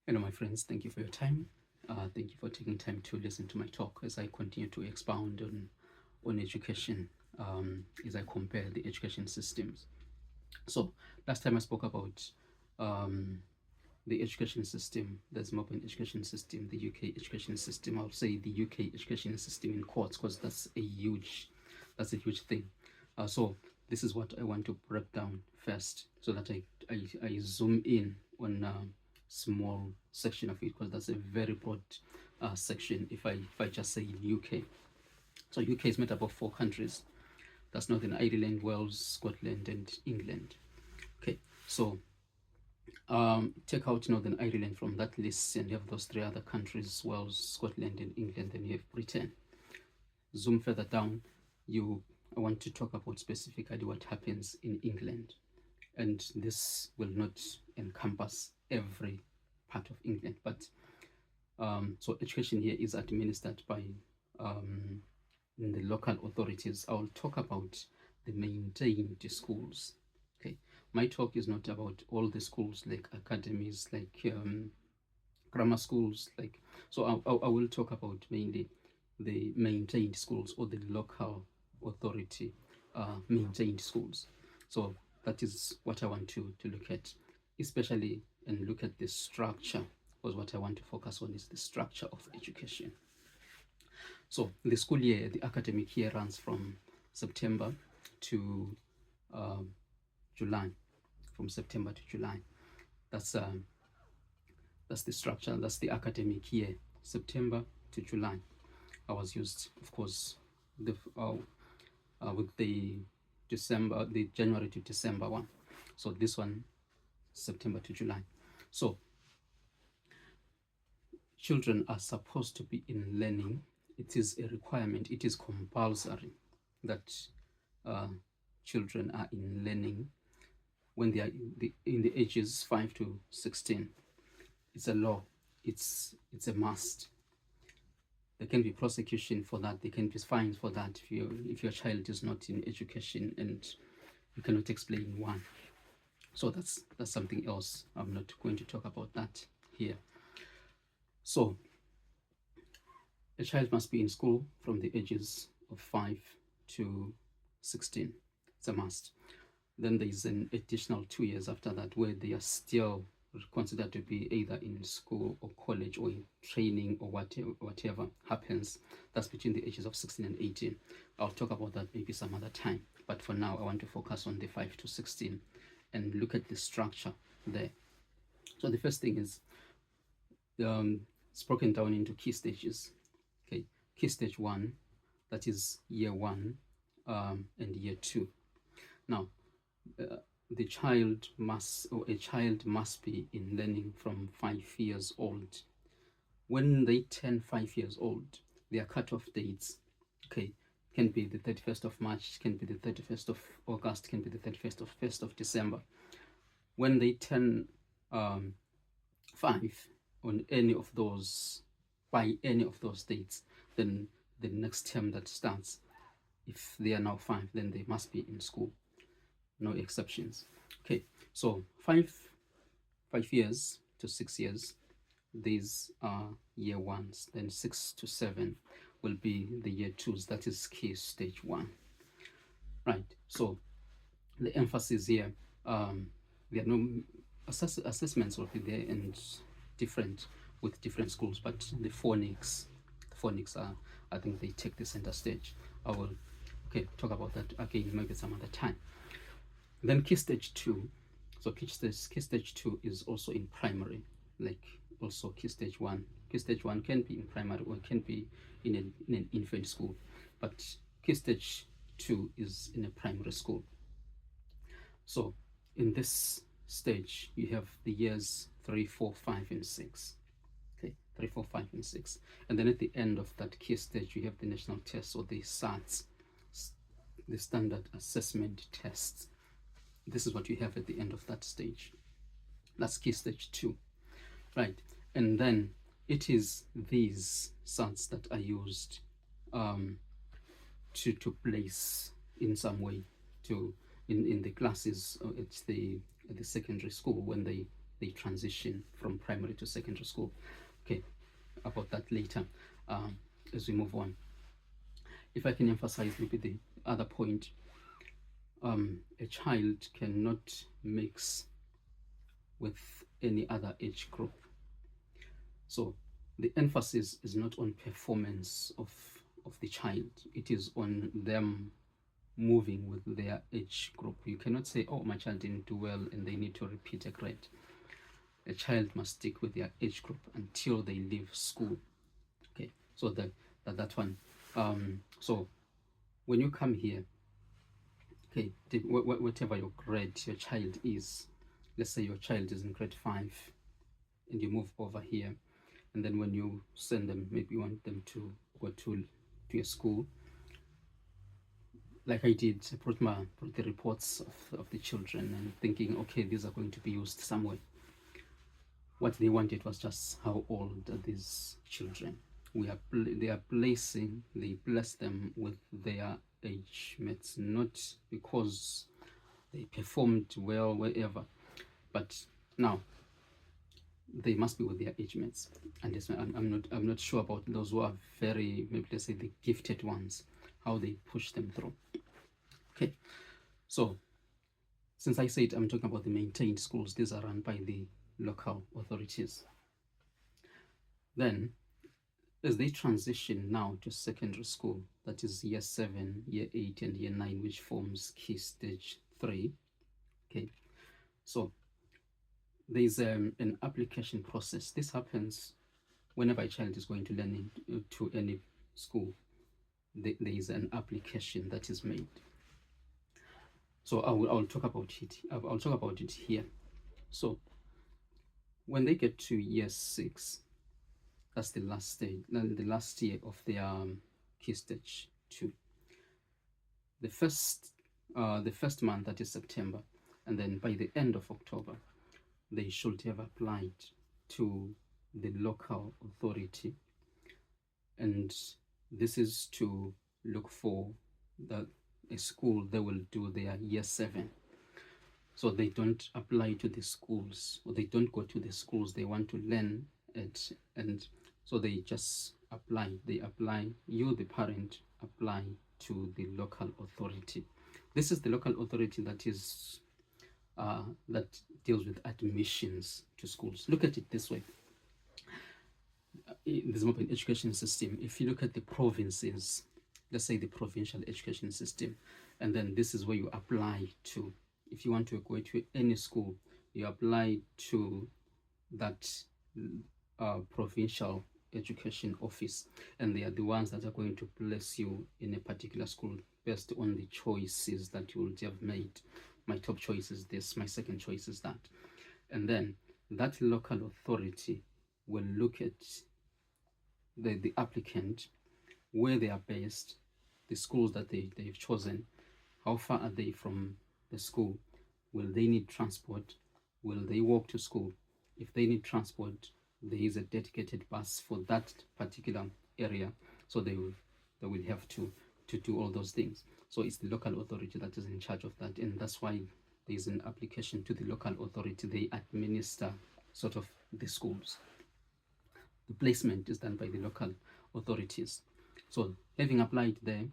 Hello, my friends. Thank you for your time. Thank you for taking time to listen to my talk as I continue to expound on education, as I compare the education systems. So, last time I spoke about um, the education system, the Zimbabwean education system, the UK education system. I'll say the UK education system in quotes because that's a huge thing. So, this is what I want to break down first, so that I zoom in on small section of it, because that's a very broad section. If I just say UK, so UK is made up of four countries. That's Northern Ireland, Wales, Scotland, and England. Okay, so take out Northern Ireland from that list, and you have those three other countries: Wales, Scotland, and England. Then you have Britain. Zoom further down, you I want to talk about specifically what happens in England, and this will not encompass every part of England, but so education here is administered by the local authorities. I will talk about the maintained schools. Okay, my talk is not about all the schools like academies, like grammar schools, like so. I will talk about mainly the maintained schools, or the local authority maintained schools. So that is what I want to look at, especially, and look at the structure, because what I want to focus on is the structure of education. So the school year, the academic year, runs from September to July. From September to July. That's that's the structure. That's the academic year, September to July. I was used, of course, with the January to December one. So this one, September to July. So children are supposed to be in learning. It is a requirement. It is compulsory that children are in learning when they are in the ages 5 to 16. It's a law. It's a must. There can be prosecution for that. There can be fines for that if your child is not in education and you cannot explain why. So that's something else. I'm not going to talk about that here. So a child must be in school from the ages of 5 to 16. It's a must. Then there is an additional 2 years after that where they are still considered to be either in school or college or in training or whatever happens. That's between the ages of 16 and 18. I'll talk about that maybe some other time. But for now, I want to focus on the 5 to 16 and look at the structure there. So the first thing is it's broken down into key stages. Okay, key stage 1, that is year 1 and year 2. Now, a child must be in learning from 5 years old. When they turn 5 years old, their cutoff dates, okay, can be the 31st of March, can be the 31st of August, can be the 1st of December. When they turn 5 on any of those, by any of those dates, then the next term that starts, if they are now 5, then they must be in school. No exceptions. Okay, so 5 years to 6 years, these are year 1s. Then 6 to 7 will be the year 2s. That is key stage 1. Right, so the emphasis here, there are no assessments will be there and different with different schools, but the phonics are, I think they take the center stage. I will talk about that again maybe some other time. Then key stage 2. So key stage 2 is also in primary, like also key stage 1. Key stage 1 can be in primary or can be in an infant school, but key stage 2 is in a primary school. So in this stage, you have the years 3, 4, 5, and 6. Okay, 3, 4, 5, and 6. And then at the end of that key stage, you have the national tests, or the SATs, the standard assessment tests. This is what you have at the end of that stage. That's key stage 2, right? And then it is these SATs that are used to place in some way in the classes at the secondary school when they they transition from primary to secondary school. Okay, about that later as we move on. If I can emphasize maybe the other point, a child cannot mix with any other age group. So the emphasis is not on performance of the child, it is on them moving with their age group. You cannot say, oh, my child didn't do well and they need to repeat a grade. A child must stick with their age group until they leave school. Okay, so that one. So when you come here, okay, whatever your grade your child is, let's say your child is in grade 5 and you move over here, and then when you send them, maybe you want them to go to a school, like I did, I brought the reports of the children and thinking, okay, these are going to be used somewhere. What they wanted was just how old are these children. They bless them with their age mates, not because they performed well wherever, but now they must be with their age mates. And I'm not sure about those who are very, maybe let's say the gifted ones, how they push them through. Okay, so since I said I'm talking about the maintained schools, these are run by the local authorities. Then as they transition now to secondary school, that is year 7, year 8 and year 9, which forms key stage 3. Okay, so there's an application process. This happens whenever a child is going to learning to any school. There is an application that is made. So I'll talk about it. I'll talk about it here. So when they get to year 6, that's the last stage, the last year of their key stage 2. The first month, that is September, and then by the end of October, they should have applied to the local authority, and this is to look for a school that will do their year 7. So they don't apply to the schools, or they don't go to the schools they want to learn at, and so they just apply. They apply, you the parent apply to the local authority. This is the local authority that is that deals with admissions to schools. Look at it this way. In the Zimbabwean education system, if you look at the provinces, let's say the provincial education system, and then this is where you apply to. If you want to go to any school, you apply to that provincial education office, and they are the ones that are going to place you in a particular school based on the choices that you would have made. My top choice is this, my second choice is that. And then that local authority will look at the applicant, where they are based, the schools that they've chosen, how far are they from the school, will they need transport, will they walk to school. If they need transport, there is a dedicated bus for that particular area, so they will have to do all those things. So it's the local authority that is in charge of that, and that's why there is an application to the local authority. They administer sort of the schools. The placement is done by the local authorities. So having applied there,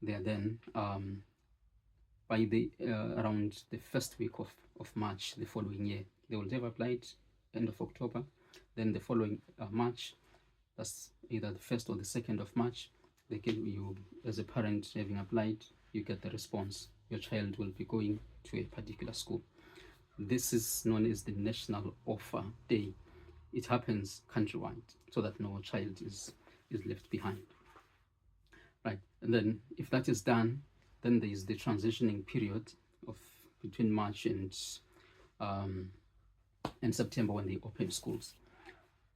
they are then by the around the first week of March the following year, they will have applied end of October. Then the following March, that's either the 1st or the 2nd of March, they give you, as a parent having applied, you get the response. Your child will be going to a particular school. This is known as the National Offer Day. It happens countrywide, so that no child is left behind. Right, and then if that is done, then there is the transitioning period of between March and September, when they open schools.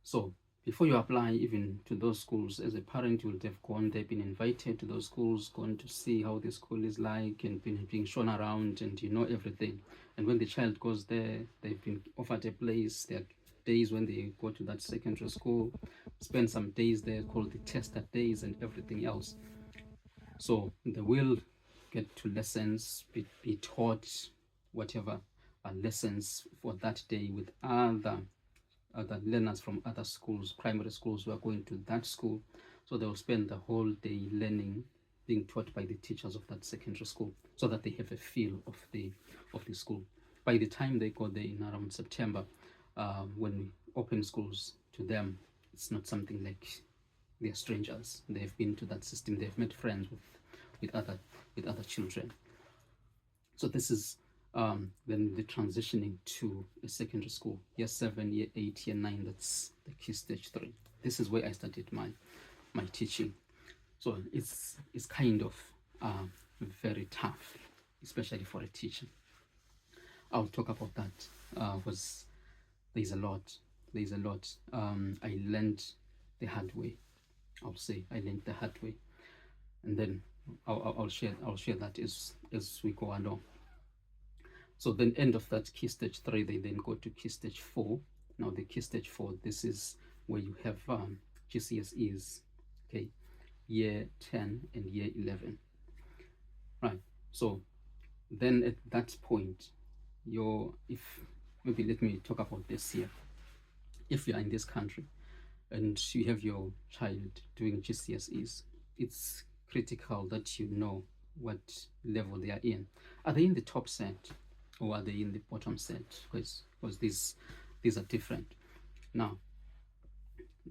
So before you apply even to those schools, as a parent, you would have gone there, been invited to those schools, gone to see how the school is like, and being shown around, and you know everything. And when the child goes there, they've been offered a place. There are days when they go to that secondary school, spend some days there called the tester days and everything else. So they will get to lessons, be taught whatever lessons for that day with other learners from other schools, primary schools who are going to that school. So they'll spend the whole day learning, being taught by the teachers of that secondary school, so that they have a feel of the school. By the time they go there in around September, when we open schools to them, it's not something like they're strangers. They've been to that system. They've made friends with other children. So this is then the transitioning to a secondary school, year 7, year 8, year 9. That's the key stage 3. This is where I started my teaching. So it's kind of very tough, especially for a teacher. I'll talk about that because there's a lot. I learned the hard way. I'll say I learned the hard way, and then I'll share that as we go along. So then, end of that key stage 3, they then go to key stage 4. Now the key stage 4, this is where you have GCSEs, okay, year 10 and year 11, right? So then at that point, maybe let me talk about this here. If you are in this country and you have your child doing GCSEs, it's critical that you know what level they are in. Are they in the top set or are they in the bottom set? Because these are different. Now,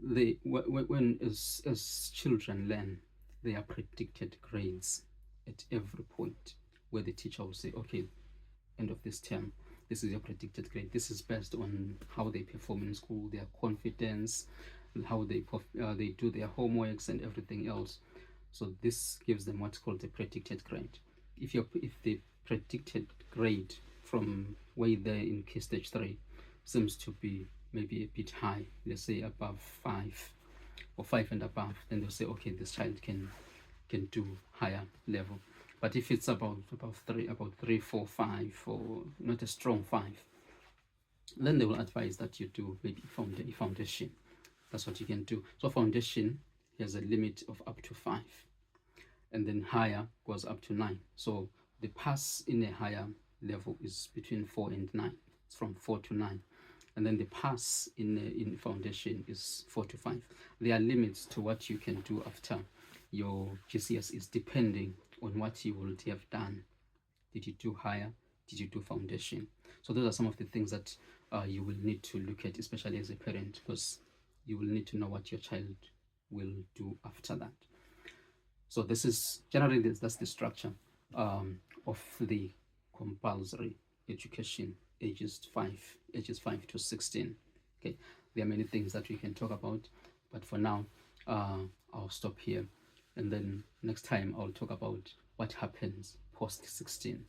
when as children learn, they are predicted grades at every point, where the teacher will say, okay, end of this term, this is your predicted grade. This is based on how they perform in school, their confidence, how they do their homeworks and everything else. So this gives them what's called the predicted grade. If the predicted grade from way there in key stage 3 seems to be maybe a bit high, let's say above 5 or 5 and above, then they'll say, okay, this child can do higher level. But if it's about 3, 4, 5, or not a strong 5, then they will advise that you do maybe foundation. That's what you can do. So foundation has a limit of up to 5, and then higher goes up to 9. So the pass in a higher level is between 4 and 9. It's from 4 to 9. And then the pass in foundation is 4 to 5. There are limits to what you can do after your GCSEs, depending on what you would have done. Did you do higher? Did you do foundation? So those are some of the things that you will need to look at, especially as a parent, because you will need to know what your child will do after that. So this is generally that's the structure of the compulsory education, ages 5 to 16. Okay, there are many things that we can talk about, but for now I'll stop here, and then next time I'll talk about what happens post 16.